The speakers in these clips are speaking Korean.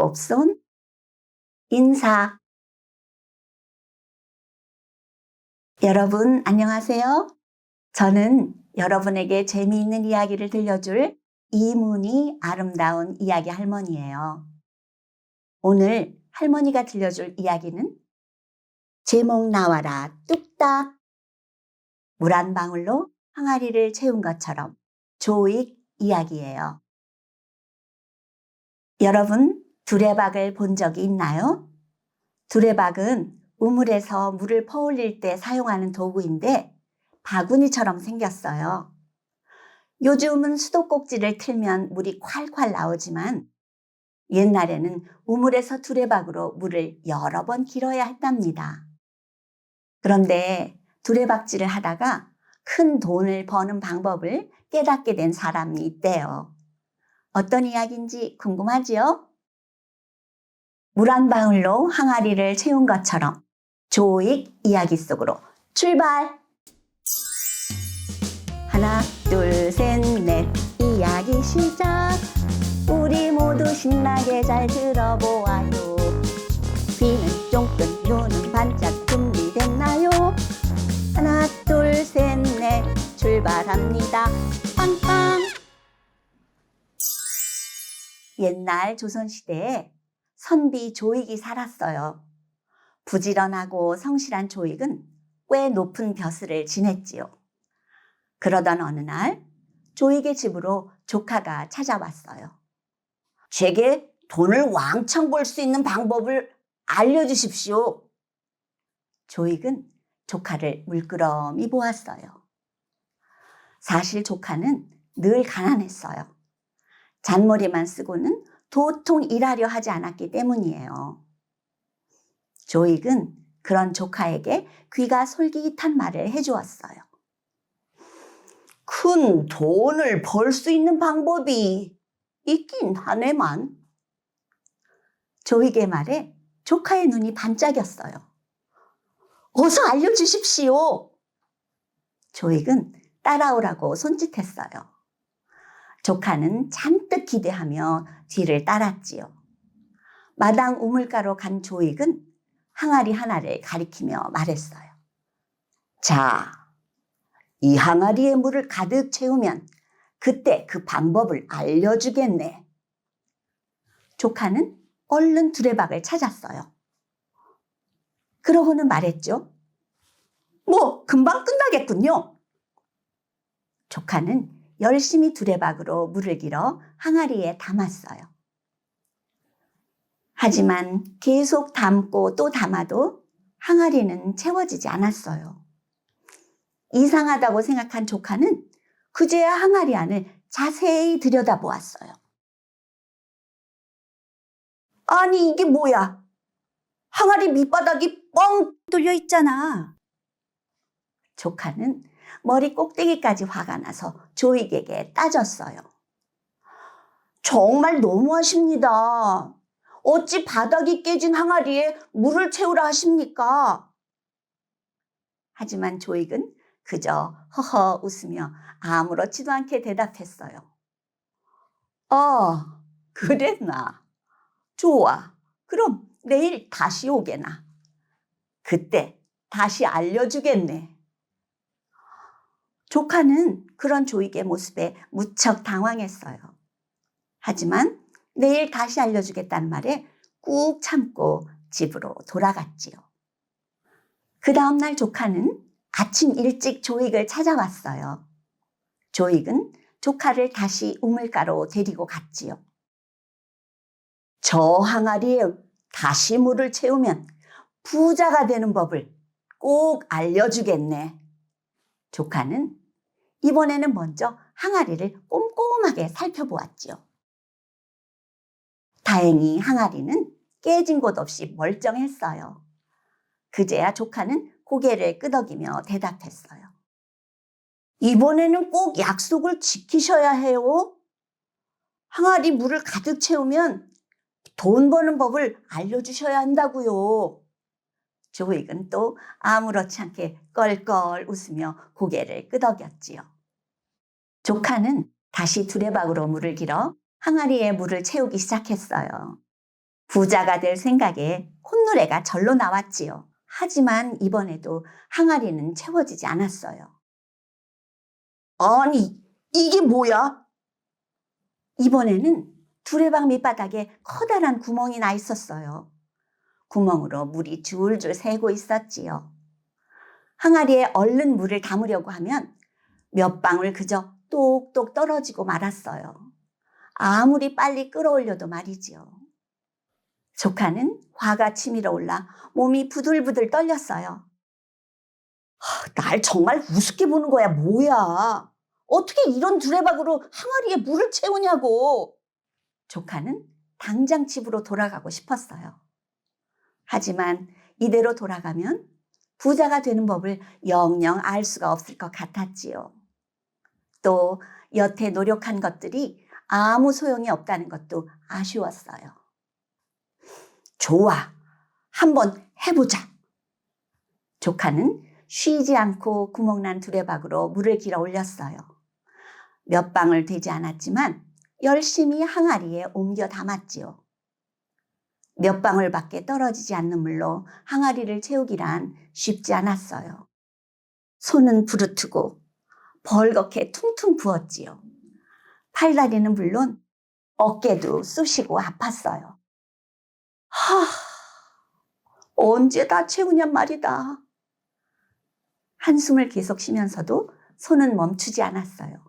곱손 인사. 여러분 안녕하세요. 저는 여러분에게 재미있는 이야기를 들려줄 이문희 아름다운 이야기 할머니예요. 오늘 할머니가 들려줄 이야기는 제목 나와라 뚝딱. 물 한 방울로 항아리를 채운 것처럼 조익 이야기예요. 여러분 두레박을 본 적이 있나요? 두레박은 우물에서 물을 퍼올릴 때 사용하는 도구인데 바구니처럼 생겼어요. 요즘은 수도꼭지를 틀면 물이 콸콸 나오지만 옛날에는 우물에서 두레박으로 물을 여러 번 길어야 했답니다. 그런데 두레박질을 하다가 큰 돈을 버는 방법을 깨닫게 된 사람이 있대요. 어떤 이야기인지 궁금하지요? 물 한 방울로 항아리를 채운 것처럼 조익 이야기 속으로 출발! 하나, 둘, 셋, 넷 이야기 시작! 우리 모두 신나게 잘 들어보아요. 귀는 쫑긋 눈은 반짝 준비됐나요? 하나, 둘, 셋, 넷 출발합니다. 빵빵! 옛날 조선시대에 선비 조익이 살았어요. 부지런하고 성실한 조익은 꽤 높은 벼슬을 지냈지요. 그러던 어느 날 조익의 집으로 조카가 찾아왔어요. 제게 돈을 왕창 벌 수 있는 방법을 알려주십시오. 조익은 조카를 물끄러미 보았어요. 사실 조카는 늘 가난했어요. 잔머리만 쓰고는 도통 일하려 하지 않았기 때문이에요. 조익은 그런 조카에게 귀가 솔깃한 말을 해주었어요. 큰 돈을 벌 수 있는 방법이 있긴 하네만. 조익의 말에 조카의 눈이 반짝였어요. 어서 알려주십시오. 조익은 따라오라고 손짓했어요. 조카는 잔뜩 기대하며 뒤를 따랐지요. 마당 우물가로 간 조익은 항아리 하나를 가리키며 말했어요. 자, 이 항아리에 물을 가득 채우면 그때 그 방법을 알려주겠네. 조카는 얼른 두레박을 찾았어요. 그러고는 말했죠. 뭐 금방 끝나겠군요. 조카는 열심히 두레박으로 물을 길어 항아리에 담았어요. 하지만 계속 담고 또 담아도 항아리는 채워지지 않았어요. 이상하다고 생각한 조카는 그제야 항아리 안을 자세히 들여다보았어요. 아니 이게 뭐야? 항아리 밑바닥이 뻥 뚫려 있잖아. 조카는 머리 꼭대기까지 화가 나서 조익에게 따졌어요. 정말 너무하십니다. 어찌 바닥이 깨진 항아리에 물을 채우라 하십니까? 하지만 조익은 그저 허허 웃으며 아무렇지도 않게 대답했어요. 그랬나? 좋아. 그럼 내일 다시 오게나. 그때 다시 알려주겠네. 조카는 그런 조익의 모습에 무척 당황했어요. 하지만 내일 다시 알려주겠다는 말에 꾹 참고 집으로 돌아갔지요. 그 다음날 조카는 아침 일찍 조익을 찾아왔어요. 조익은 조카를 다시 우물가로 데리고 갔지요. 저 항아리에 다시 물을 채우면 부자가 되는 법을 꼭 알려주겠네. 조카는 이번에는 먼저 항아리를 꼼꼼하게 살펴보았지요. 다행히 항아리는 깨진 곳 없이 멀쩡했어요. 그제야 조카는 고개를 끄덕이며 대답했어요. 이번에는 꼭 약속을 지키셔야 해요. 항아리 물을 가득 채우면 돈 버는 법을 알려주셔야 한다고요. 조익은 또 아무렇지 않게 껄껄 웃으며 고개를 끄덕였지요. 조카는 다시 두레박으로 물을 길어 항아리에 물을 채우기 시작했어요. 부자가 될 생각에 콧노래가 절로 나왔지요. 하지만 이번에도 항아리는 채워지지 않았어요. 아니, 이게 뭐야? 이번에는 두레박 밑바닥에 커다란 구멍이 나 있었어요. 구멍으로 물이 줄줄 새고 있었지요. 항아리에 얼른 물을 담으려고 하면 몇 방울 그저 똑똑 떨어지고 말았어요. 아무리 빨리 끌어올려도 말이지요. 조카는 화가 치밀어 올라 몸이 부들부들 떨렸어요. 날 정말 우습게 보는 거야, 뭐야. 어떻게 이런 두레박으로 항아리에 물을 채우냐고. 조카는 당장 집으로 돌아가고 싶었어요. 하지만 이대로 돌아가면 부자가 되는 법을 영영 알 수가 없을 것 같았지요. 또 여태 노력한 것들이 아무 소용이 없다는 것도 아쉬웠어요. 좋아, 한번 해보자. 조카는 쉬지 않고 구멍난 두레박으로 물을 길어 올렸어요. 몇 방울 되지 않았지만 열심히 항아리에 옮겨 담았지요. 몇 방울밖에 떨어지지 않는 물로 항아리를 채우기란 쉽지 않았어요. 손은 부르트고 벌겋게 퉁퉁 부었지요. 팔다리는 물론 어깨도 쑤시고 아팠어요. 언제 다 채우냔 말이다. 한숨을 계속 쉬면서도 손은 멈추지 않았어요.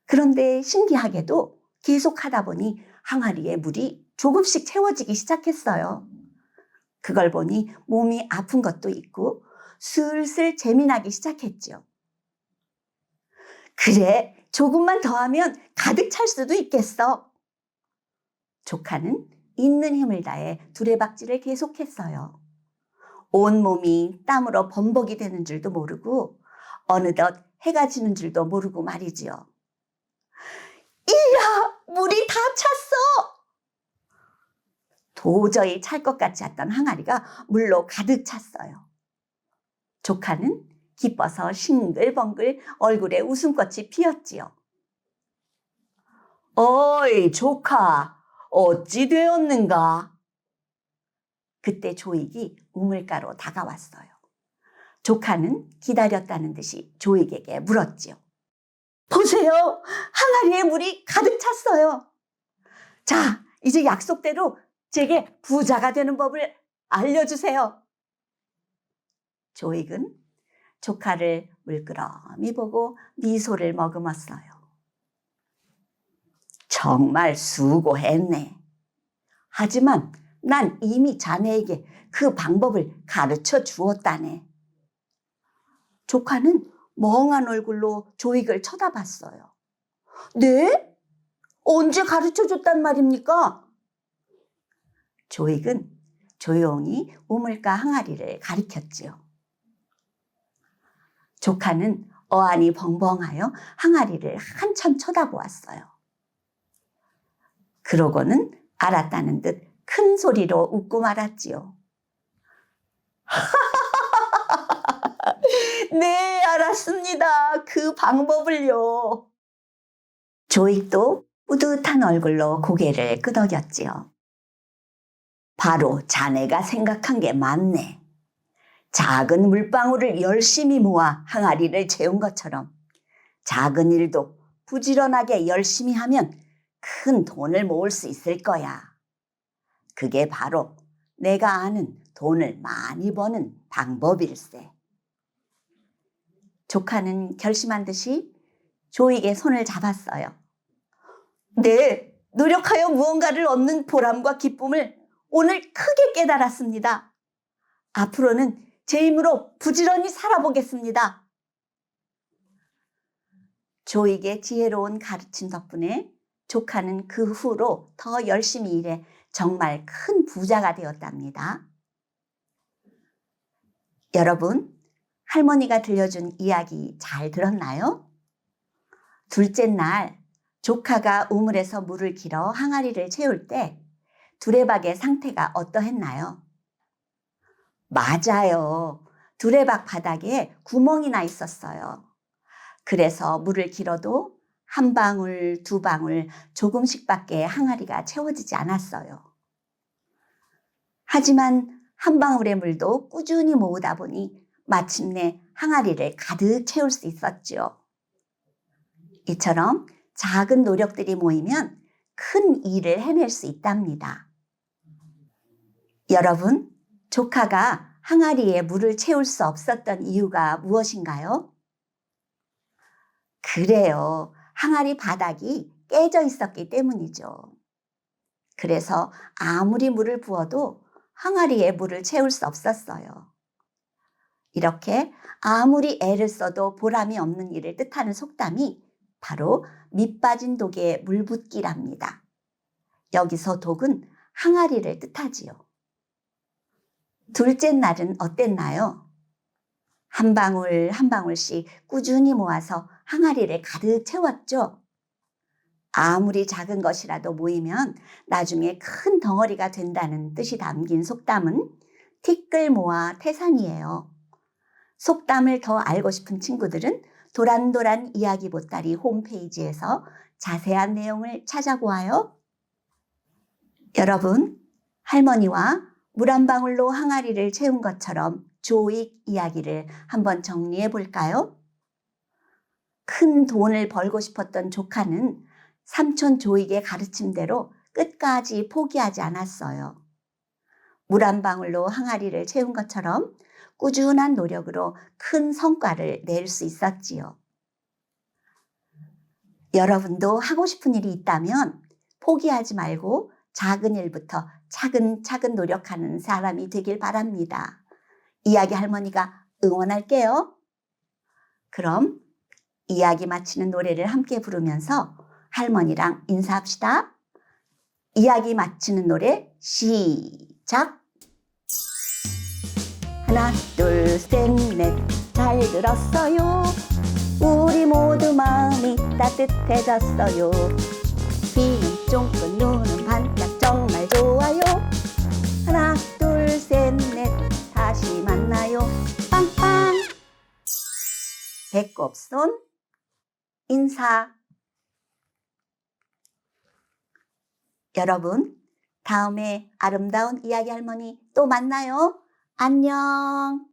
그런데 신기하게도 계속 하다 보니 항아리에 물이 조금씩 채워지기 시작했어요. 그걸 보니 몸이 아픈 것도 있고 슬슬 재미나기 시작했죠. 그래, 조금만 더 하면 가득 찰 수도 있겠어. 조카는 있는 힘을 다해 두레박질을 계속했어요. 온몸이 땀으로 범벅이 되는 줄도 모르고 어느덧 해가 지는 줄도 모르고 말이지요. 이야, 물이 다 찼어! 도저히 찰 것 같지 않던 항아리가 물로 가득 찼어요. 조카는 기뻐서 싱글벙글 얼굴에 웃음꽃이 피었지요. 어이, 조카, 어찌 되었는가? 그때 조익이 우물가로 다가왔어요. 조카는 기다렸다는 듯이 조익에게 물었지요. 보세요, 항아리에 물이 가득 찼어요. 자, 이제 약속대로 제게 부자가 되는 법을 알려주세요. 조익은 조카를 물끄러미 보고 미소를 머금었어요. 정말 수고했네. 하지만 난 이미 자네에게 그 방법을 가르쳐 주었다네. 조카는 멍한 얼굴로 조익을 쳐다봤어요. 네? 언제 가르쳐 줬단 말입니까? 조익은 조용히 우물가 항아리를 가리켰지요. 조카는 어안이 벙벙하여 항아리를 한참 쳐다보았어요. 그러고는 알았다는 듯 큰 소리로 웃고 말았지요. 네, 알았습니다. 그 방법을요. 조익도 뿌듯한 얼굴로 고개를 끄덕였지요. 바로 자네가 생각한 게 맞네. 작은 물방울을 열심히 모아 항아리를 채운 것처럼 작은 일도 부지런하게 열심히 하면 큰 돈을 모을 수 있을 거야. 그게 바로 내가 아는 돈을 많이 버는 방법일세. 조카는 결심한 듯이 조익의 손을 잡았어요. 네, 노력하여 무언가를 얻는 보람과 기쁨을 오늘 크게 깨달았습니다. 앞으로는 제 힘으로 부지런히 살아보겠습니다. 조익의 지혜로운 가르침 덕분에 조카는 그 후로 더 열심히 일해 정말 큰 부자가 되었답니다. 여러분, 할머니가 들려준 이야기 잘 들었나요? 둘째 날 조카가 우물에서 물을 길어 항아리를 채울 때 두레박의 상태가 어떠했나요? 맞아요. 두레박 바닥에 구멍이 나 있었어요. 그래서 물을 길어도 한 방울, 두 방울 조금씩밖에 항아리가 채워지지 않았어요. 하지만 한 방울의 물도 꾸준히 모으다 보니 마침내 항아리를 가득 채울 수 있었지요. 이처럼 작은 노력들이 모이면 큰 일을 해낼 수 있답니다. 여러분, 조카가 항아리에 물을 채울 수 없었던 이유가 무엇인가요? 그래요. 항아리 바닥이 깨져 있었기 때문이죠. 그래서 아무리 물을 부어도 항아리에 물을 채울 수 없었어요. 이렇게 아무리 애를 써도 보람이 없는 일을 뜻하는 속담이 바로 밑 빠진 독에 물 붓기랍니다. 여기서 독은 항아리를 뜻하지요. 둘째 날은 어땠나요? 한 방울 한 방울씩 꾸준히 모아서 항아리를 가득 채웠죠. 아무리 작은 것이라도 모이면 나중에 큰 덩어리가 된다는 뜻이 담긴 속담은 티끌 모아 태산이에요. 속담을 더 알고 싶은 친구들은 도란도란 이야기 보따리 홈페이지에서 자세한 내용을 찾아보아요. 여러분, 할머니와 물 한 방울로 항아리를 채운 것처럼 조익 이야기를 한번 정리해 볼까요? 큰 돈을 벌고 싶었던 조카는 삼촌 조익의 가르침대로 끝까지 포기하지 않았어요. 물 한 방울로 항아리를 채운 것처럼 꾸준한 노력으로 큰 성과를 낼 수 있었지요. 여러분도 하고 싶은 일이 있다면 포기하지 말고 작은 일부터 차근차근 노력하는 사람이 되길 바랍니다. 이야기 할머니가 응원할게요. 그럼 이야기 마치는 노래를 함께 부르면서 할머니랑 인사합시다. 이야기 마치는 노래 시작! 하나 둘 셋 넷 잘 들었어요. 우리 모두 마음이 따뜻해졌어요. 귀는 쫑긋 눈은 반짝 정말 좋아요. 하나 둘 셋 넷 다시 만나요. 빵빵. 배꼽손 인사. 여러분, 다음에 아름다운 이야기 할머니 또 만나요. 안녕.